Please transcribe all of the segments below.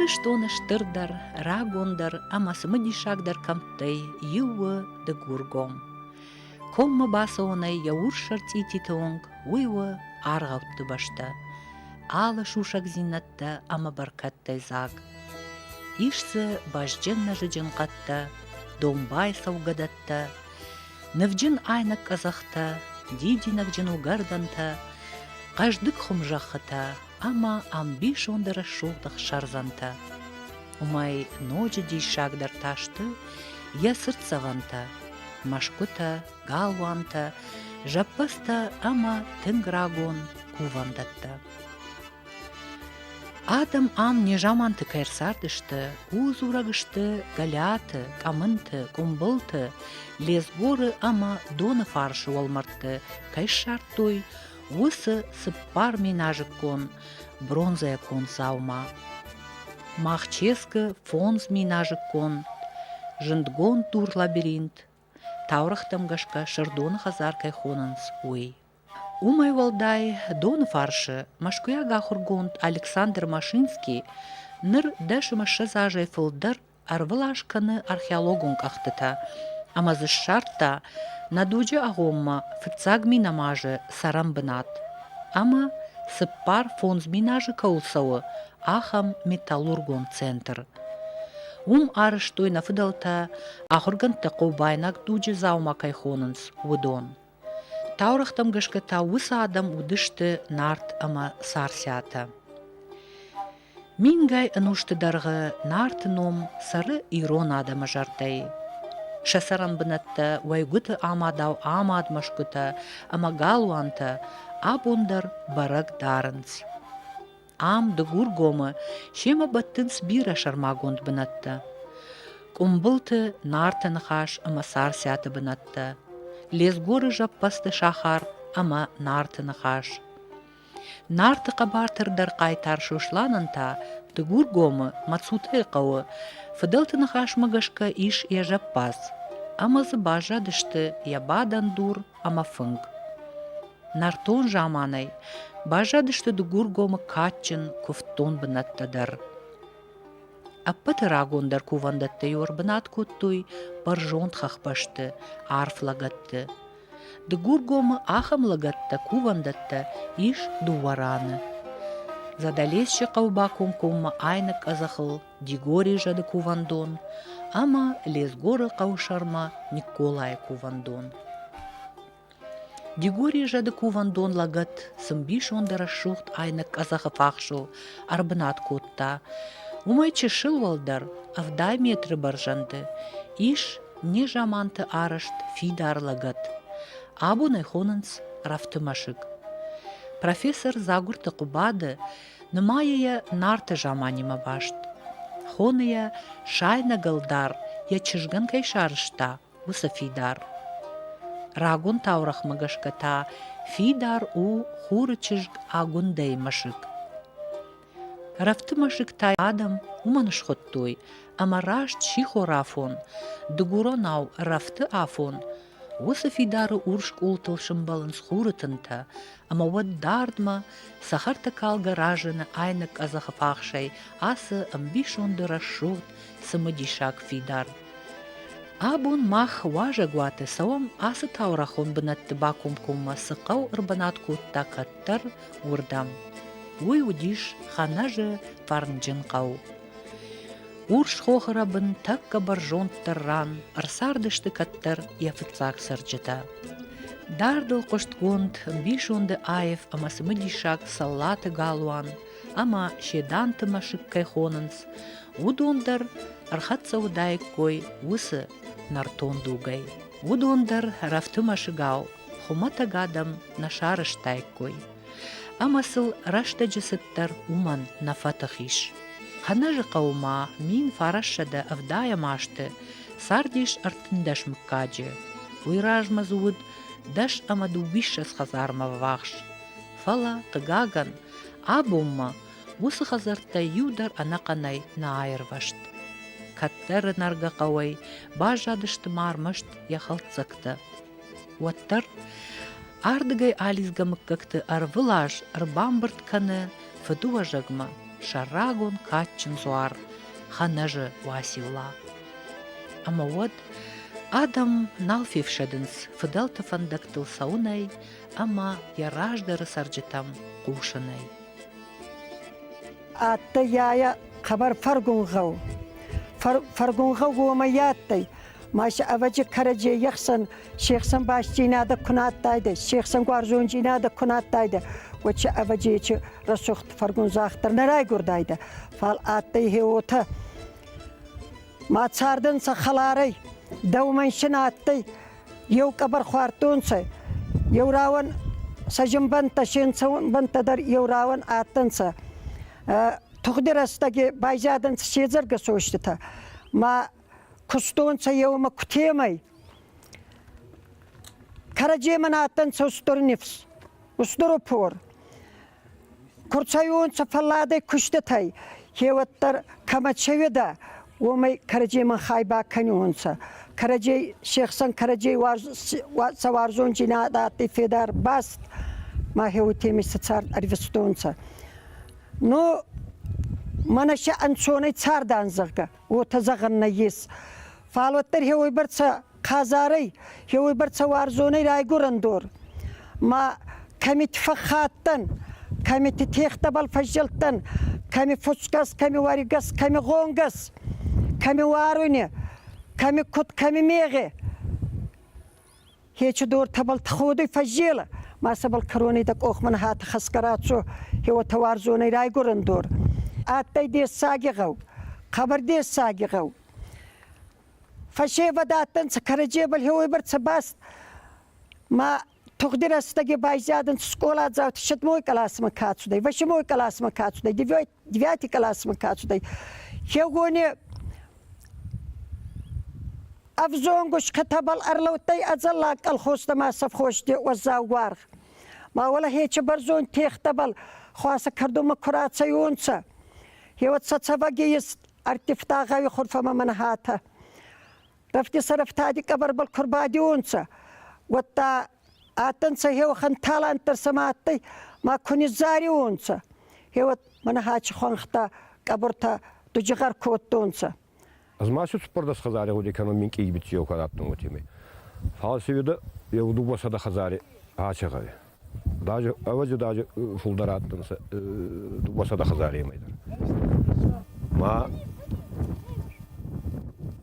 Ырыштоныштырдар, рагондар, амасымы дишагдар камтый, ювы да гургом. Коммы басы онай яур шартититонг, уйвы арғаутты башта. Алы шушак зинатта, ама баркаттай заг. Ишсы башджынна жыджын қатта, домбай саугадатта, Нывджын айнак казахта, дидинак джыну гарданта, Каждык хумжахата, ама амбиш ондыра шулдах шарзанта. Умай ночи дишагдар ташты, я сырцаванта, Машкута, галванта, жаппаста, ама тынграгон кувандатта. Адам ам не жаманты кайрсардышты, уз урагышты, галяты, камынты, кумбылты, лесгоры ама доны фаршы олмарты, кайшартой, усы сыппар минажы кон, бронзая кон саума. Махческі фонз минажы кон, жындгон тур лабиринт, таурахтам гашка шырдоны хазар кайхонынс уй. Умай валдай доны фаршы, машкуя гахургонт Александр Машинский, ныр дэші машы зажай фылдыр арвылашканы археологун кахтыта, ама зышшарта надуджы агомма фыцаг минамажы сарам бынат. Ама сыппар фонз минажы каулсауы ахам металлургон центр. Арыштой нафыдалта ахурганты қобайнак дуджы заума кайхонынс удон. Таурахтам гышкы тауыса адам удышты нарт ама сарсята. Мингай ануштыдарғы нартыном сары ирон адама жартай. Шасарам бынатта вайгыты амадау амадмашкыта ама галуанта абондар барак дарынс. Ам дыгур гомы шема баттынс бира шармагонд бынатта. Кумбылты нартыны хаш ама сарсяты бынатта. Лесгоры жаппасты шахар, ама нартыны хаш. Нарты қабартырдар қайтар шушланынта, тыгур гомы мацуты қауы, фыдалтыны хаш мыгашка иш я жаппас. Ама зыба жадышты я бадан дур, ама фынг. Нартон жаманай, бажадышты дыгур гомы катчын куфтон бынаттадар. Аппаты рагондар кувандатты йор бынат куттуй, баржонт хахпашты, арф лагатты. Дыгур гомы ахам лагатта кувандатта иш дувараны. Задалесші қауба комкомма айнак азахыл Дигори жады кувандон, ама лесгоры қаушарма Николай кувандон. Дигори жады кувандон лагат сымбиш ондара шухт айнак азахы фахшыл арбынат котта. Умай чешыл валдар, авдай метры баржанды, иш не жаманты арышт фидар лагат. Абу найхонынс рафтымашык. Профессор Загурты кубады нымайя нарты жаманима башт. Хоная шайна галдар, я чыжган кайшарышта, уса фидар. Рагун таурах мыгашката, фидар у хуры чыжг агундай машык. Рафты машык тай адам уманыш хоттой, ама рашт чихо рафон, дыгуронау рафты афон, уса фидары уршк ултыл шымбалын схурытынта, ама вот дардма сахарта калга ражыны айнак азахафахшай, асы амбишонды рашут самодишак фидар. Абун мах важа гуаты савам асы таурахон бынатты бакум кумма сықау ырбанат кутта каттар урдам. Уй удиш ханажы фарнджын қау. Урш хохырабын такка баржонттарран, арсардышты каттар яфыцак сырджыта. Дардыл қоштгонд бишонды айф амасымы дишак саллаты галуан, ама шеданты машык кайхонынс, удондар архатса удайк кой усы нартон дугай. Удондар рафты машыгау, хумата гадам нашарыш тайкой. Амасыл рашта жысыттар уман нафатахиш. Ханажы қаума мин фарашшада авдая машты, сардиш артындаш мыккаджы. Уйражма зуыд даш амадубишас хазарма вахш. Фала қыгаган, абумма усы хазарта юдар анақанай на айырвашт. Каттары нарга қауай, бажадышты мармышт яхалцакты. Уаттар ардыгай ализга мыккакты арвылаш арбамбыртканы фыдуа жагма. шарагун катчин зуар, ханажы васивла. Ама вот Адам налфившеденс фыдалтыфан дактыл саунай, ама яраждары сарджитам кушанай. Атта яя хабар фаргунгау. Фаргунгау гома яттай. Маша аваджи караджи яхсан, шехсан башчинада кунаттайды, шехсан гуаржунчинада кунаттайды. Вача аваджи расухт фаргунзахтар нарай гурдайды. Фал аттай хеота. Мацардын сахаларай, дауманшин аттай, йоу кабар хуартунса, йоу раван сажимбанта, шинсанбантадар йоу раван аттанса. Тухдирастаги байжадан сезерге соштыта. Ма кустунса йоума кутемай. Караджеман аттанса устурнифс, устурупур. Курцаюнса фалладай куштытай. Хеваттар камачевида. Умай Караджеман хайба канюнса. Караджей шехсан Караджей саварзун джинада ати федар баст. Ма хеутемиса цар арвестунса. Ну, манаша анчонай цар данзага. Ота заганна ес. Фалваттар хеуйбарца казарай, хеуйбарца варзунай райгурандор. Ма камит фахаттан, камит техтабал фажалтан, ками фучкас, ками варигас, ками гонгас. Ками варуне, ками кут, ками меге. Хечу дор табал тхуды фажела. Масабал корони так охман хат хаскарацу. Хева таварзуны райгурандор. Аттай дес саги гау. Хабар дес саги гау. Фаше вадаттан сакараджебал хеуйбар цабаст. Ма тухдирастаги байзадан скола заут шатмой каласма кацудай. Вашимой каласма кацудай. 9 каласма кацудай. Хеугоне أفزونغش كتبال أرلوتي أزلاك الخوصة ما سفخوشتي والزاوار ما ولا هيك برزون تيختبال خواسة كردوم كرات سيونسا هيوت ستسفاقيس ارتفتاغا يخرف من هاتا رفتي صرفتا دي كبر بالكرباديونسا وطا آتنسا هيو خنتالا انتر سماتي ما كوني زاريونسا هيوت من هاتش خونختا كبرتا تجغر كوتونسا Аз машу спорда сказали, что экономики и битье каратно вот ими. Фалсивида я удубаса да хазари ачагави. Даже аваджи даже фулдаратнса дубаса да хазари имайдар. Ма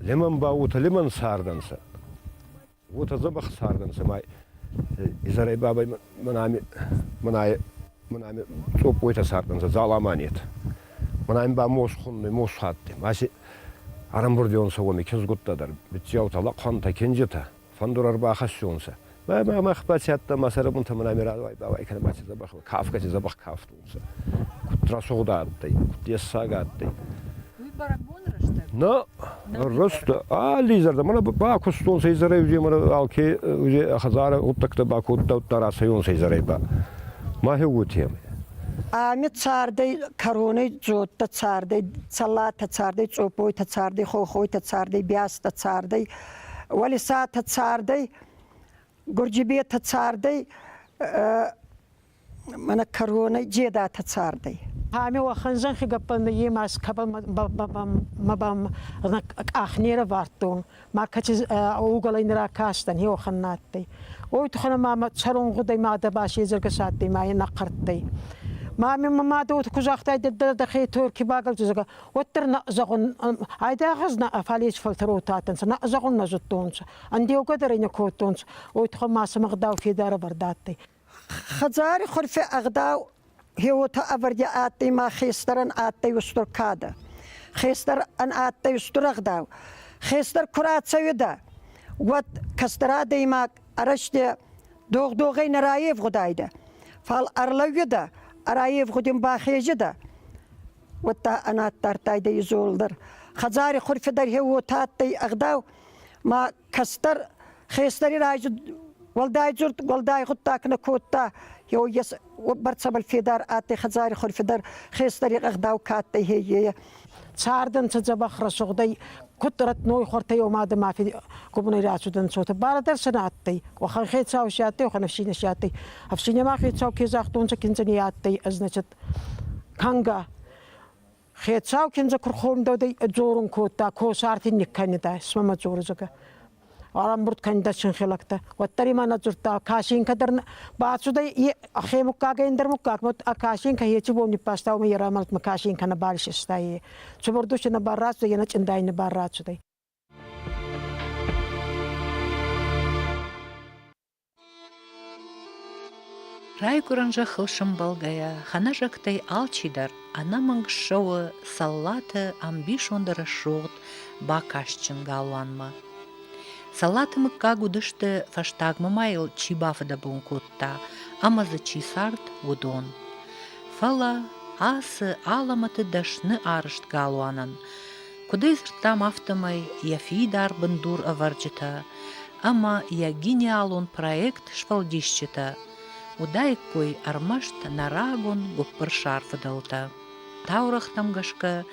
лиман баута лиман сарданса. Вот азабах сарданса май. Изарай бабай манай цопойта сарданса заламанет. Манай ба мосхунны мосхатты. Маси Арамбурдион согоми кизгуттадар битяу тала қанта кенжета фандурар бахашунса ма махбатятта масарабун таманамира бай калмати забах кафкати забах кафтунса кутра согдаттай кутесагаттай Вы барабон рашта? но роста лизарда мана ба кустун сейзарай узи мана алки узи хазара уттакта ба кутта тарасайун сейзарай ба ма хегутем Ами цардай короной зотта цардай, салата цардай, цопойта цардай, хохойта цардай, бяста цардай, валисата цардай, гурджибета цардай, мана короной джедата цардай. Ами ваханзан хигапан емас кабам мабам ахнера вартун, макачи уголайнера кастан хи ваханнаттай. Ой тухана мама царун гудай мада баши зергасаттай май нақарттай. Мами мама دوت كوزاختاي دخي تركي باقل جزغا وتر زغون ايدا غزنا افاليش فلتروتاتنس زغون نزتونس عندي وقدرين كوتونس ويتخما سمغداو في دار برداتي خزاري خرفي اغداو هو تافرجا اتي ما خيسترن اتي وستر كادا خيستر ان اتي وستر اغداو خيستر كرات سيدا وات كسترا ديما ارشتي دوغي نرايف غدايدا فال ارلويدا أرايف خدم باخيجدا وتا أنا ترتاي دي زولدر خزاري خرف در هو تاتي أغداو ما كستر خيستري راجد والداي زرت والداي خطاك نكوتا هو يس برتسب الفدار آتي خزاري خرف در خيستري أغداو كاتي هي ساردن تزبخ رسوغدي كترت نوي خورتي وما ما في كوبني راسودن صوت باردر سناتي وخن خيت ساو شاتي وخن فشين شاتي افشين ما خيت ساو كيزاختون سكنزنياتي ازنچت كانغا Хецау кинза курхомда да зорун кота косартин никканида смама зорзага. Арамбурт канда шинхилакта. Ваттари мана зурта кашин кадар баасуда ахемуккага индермуккак мот акашин каечи бомни пастау ми ярамалт макашин кана балшистай. Чубордушина баррацу яна чиндайна баррацудай. Райкуранжа хылшым балгая, хана жактай алчидар, ана мангшауы саллаты амбишондары шоғыт бакашчын галуанма. Саллаты мыкка гудышты фаштагмы майыл чибафыда бұн котта, амазы чисарт гудон. Фала асы аламаты дашны арышт галуанан. Кудай зыртам автомай яфидар бындур аварджита, ама я гениалон проект швалдищита. Удайкой армашт нарагон гуппыр шарфыдалта. Таурахтам гашка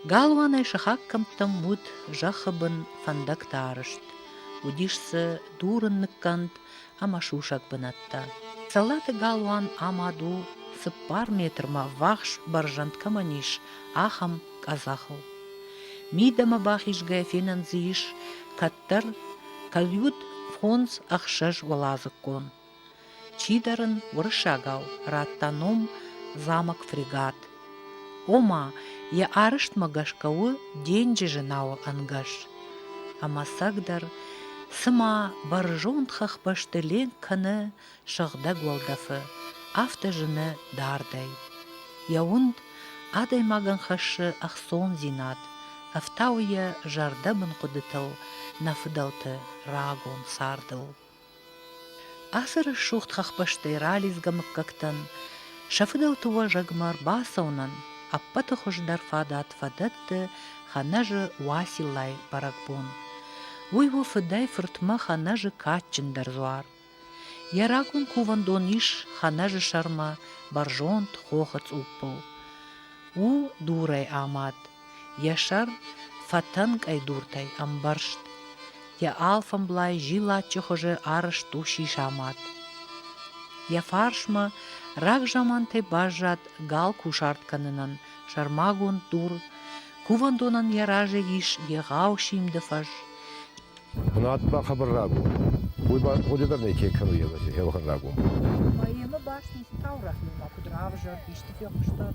галуанай шахаккамтам муд жахыбын фандактарышт. Удишсы дурын ныккант ама шушак бынатта. Салаты галуан амаду сыппар метрма вахш баржант каманиш ахам казахыл. Мидама бахишгая финанзиш каттар кальют фонс ахшаш валазыккон. Чидарын выршагау, раттаном замок фрегат. Ома, я арышт магашкауы деньжи женау ангаш. Ама сагдар, сыма баржонтхах баштылен каны шағда гуалдафы, авто жыны дардай. Яунд адай маган хашы ахсон зинат, автауя жардабын кудытыл, нафыдалты рагон сардыл. Асыры шухт хахпаштай рализ гамыккактан, шафыдал туа жагмар басаунан, аппаты хождар фадат фадатты ханажы василай баракбон. Уйву фыдай фыртма ханажы катчындар зуар. Ярагун кувандон иш ханажы шарма баржонт хохац уппыл. У дурай амат, яшар фатанг айдуртай амбаршт. Я алфамблай жилатчы хожы арыш туши шамат. Я фаршма рак жамантай бажат гал кушартканынан шармагун дур, кувандонан яраже иш егау шимдыфаш. Бунатба хабар рагу. Уйба одедар не кекану ебаси, хевахан рагу. Майема башни таурахнума кудравжар иштиф ёқышта.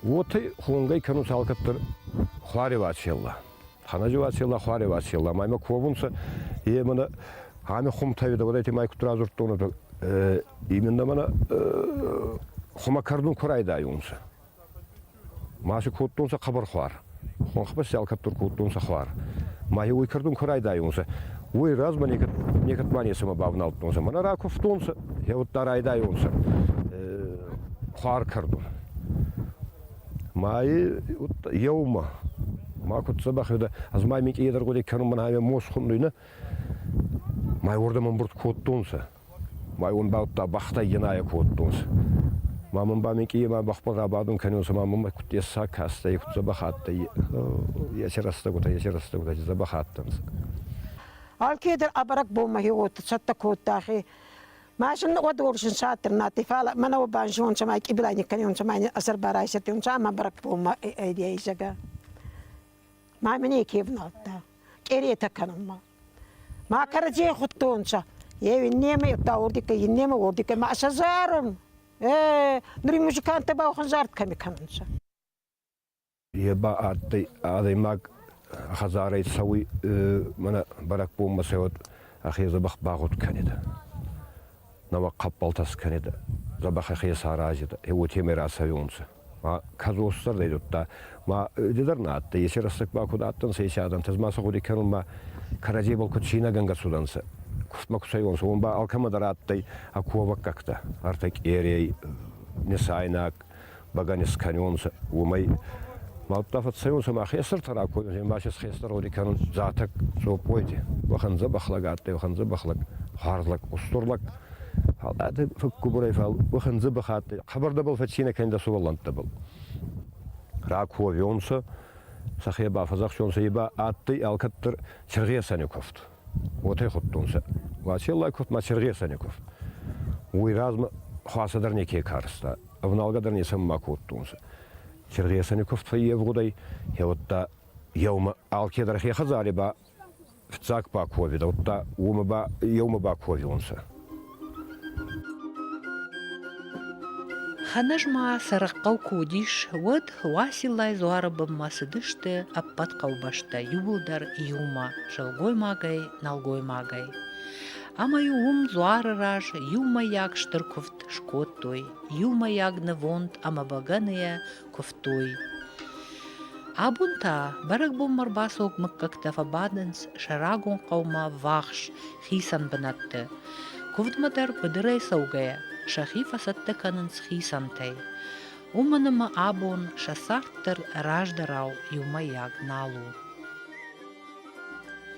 Оты хунгай кану салкаттыр хвари вачелла. Ханажы вачелла, хвари вачелла. Майма ковунса, мына ами хум тавида, вот эти майку тразуртуна, именно мына хумакардун курайда юнса. Маси куттунса хабар хвар. Хунхба салкаттыр куттунса хвар. Майя уйкардун курайда юнса. Уй разма некат манесыма бавналтунса. Мана раков тунса, я вот тарайда юнса. Хвар кардун. Майя еума. Макут сабах да азмай мик едер годи канун мана мос хундуйна. Май орда ман бурт коттунса. Май он баутта бахта яная коттунса. Мамын ба мик ема бахпага бадун канунса мамын ба кут яса каста якут забахатта. Яшераста гута забахаттанса. Алкедер абарак болма хиот сатта коттахи. Машин одоршин сатыр нати фала мана обанжон самай кибилайни канун самай азербайджан сатун сама барак болма эдейсага. Мамине кевналта. Керета канума. Ма караже хуттонса. Нема таурдика, нема ордика ма сазарым. Нри музыканта ба ханзарт ками канунса. Еба адай маг хазарай сауи мана барак болмаса вот ахи забах багут канеда. Нава каппалтас канеда. Забах ахи саражида. Эво темера савионса. Ма казостар да идут да. Ма дедерна атты. Есе растак бакуда аттан сейсядан. Тазмаса худи канун ма караджи болку чина ганга суданса. Куфтма кусайонса. Он ба алкамадар аттай акуавак какта. Артак эрей несайнак баганес каньонса. Умай Малптафат сайонса ма хесар тараку. Машес хесар худи канун затак сопойди. Ваханза бахлагатты. Ваханза бахлаг. Харлак. Устурлак. هذا فك بري فال وخن زبخات خبر دبل فتشينا كان دسو والله دبل راك هو يونسا سخيبا فزاخشون سيبا اتي الكتر شرغيه سنكفت وتي خطونسا واشي الله كفت ما شرغيه سنكفت ويراز خاصدر نيكي كارستا ابن القدر نسم ما كوتونسا Черғесаников твои вгудай, я вот та яума алкедрах я хазали ба цак ба ковида, вот та ума ба яума ба ковилонса. Ханажма сарыққау кудиш, вод василай зуарабым масыдышты аппат қаубашта юбылдар юма, жылгой магай, налгой магай. Ама юум зуарыраж, юма як штырковт шкоттой, юма як невонт, ама баганая ковтой. Абунта, барак бом марбасок мыккактафа бадынс, шарагон қаума вахш, хисан бынатты. Ковдмадар быдырай саугая, шахи фасатты канынс хисантай. Уманымы абон шасарттыр раждарау юма як налу.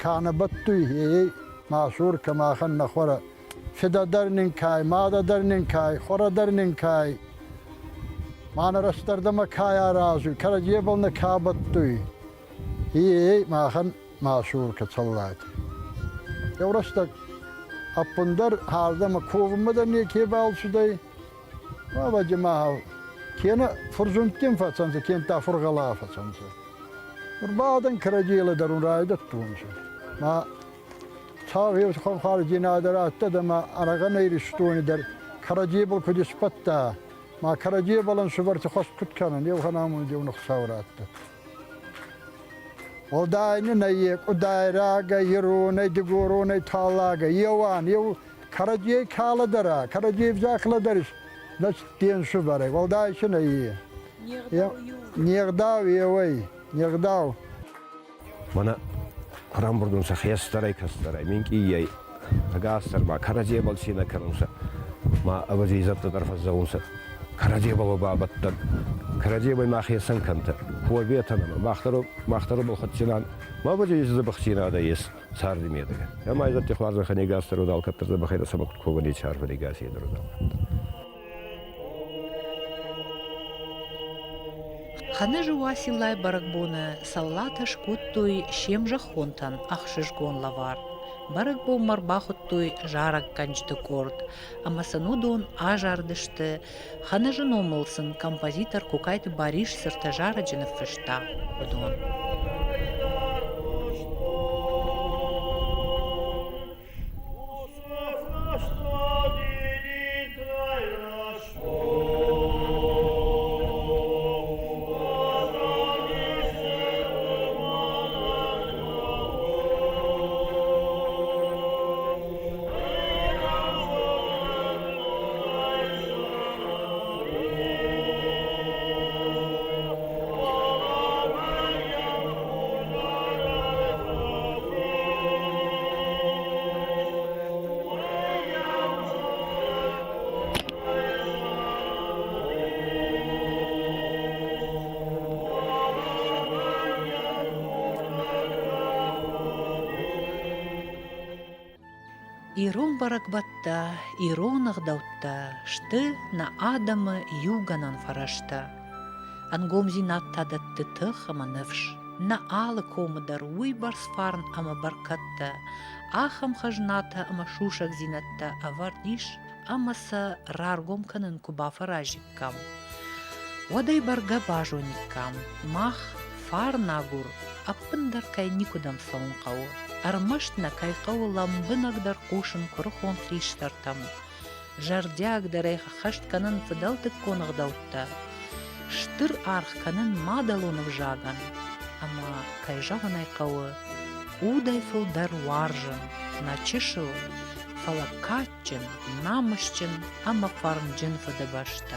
Kana battuy masur kama khanna khora fida darnin kai mada darnin kai khora darnin kai mana rastardama kai arazu karajebalna ka battuy ma khan masur ka sallat yavrastak appundar hardama kovumda ne ke balsuday ma bajma kena furzuntin fatsansa kenta furgala fatsansa urbadan karajela darun rayda tunsa ما صار خو خارجي نادرات تدما انا غنير شتوني در كراجيبل كدي سبتا ما كراجيبل سبرت خص كنت كان يو خنام دي ونخساورات وداين نيك ودايراغا يروني دغوروني تالاغا يوان يو كراجي كالا درا كراجي زاخلا درش نش تين سبره وداي شني نيغداو يوي نيغداو Mana Rambur'dunsa xiyastarey kastarey, minki iyey, agastar ma Karacabal sina kanunsa, ma abazizatda tarfazza unsa, Karacabal babattan, Karacabal ma xiyasan kanta, kuvabetanama, maxtarı bol xatçinan, ma abazizatda baxçina da yes, sardi mediga. Ya ma izatti xvarza xani gastar udal kattarda baxayda sabak kovani çarfali gasiyedir udal. Ханажы василай баракбоны саллата шкуттой шемжа хонтан ахшишгон лавар. Баракбо марбахуттой жарак канчты корд, амасанудон ажардышты. Ханажы номылсын композитор кукайты бариш сыртажара джины фышта. Удон. Ирон баракбатта, ирон ағдаутта, шты на адамы юганан фарашта. Ангом зинатта датты тых ама нэвш. На алы комыдар уй барсфарн ама баркатта. Ахам хажната ама шушак зинатта авардиш, амаса раргом канын куба фаражиккам. Одай барга бажониккам, мах фар нагур, аппындар кай никудам саун кау. Армаштна кайқау ламбынагдар кушын кұрхон хриштартам. Жардяг дарайха хашт канын фыдалтык конығдаутта. Штыр арх канын мадалонов жаган. Ама кайжаган айқауы удай фылдар варжын. Начышыл фалакатчын, намышчын, ама фарнжын фыды башта.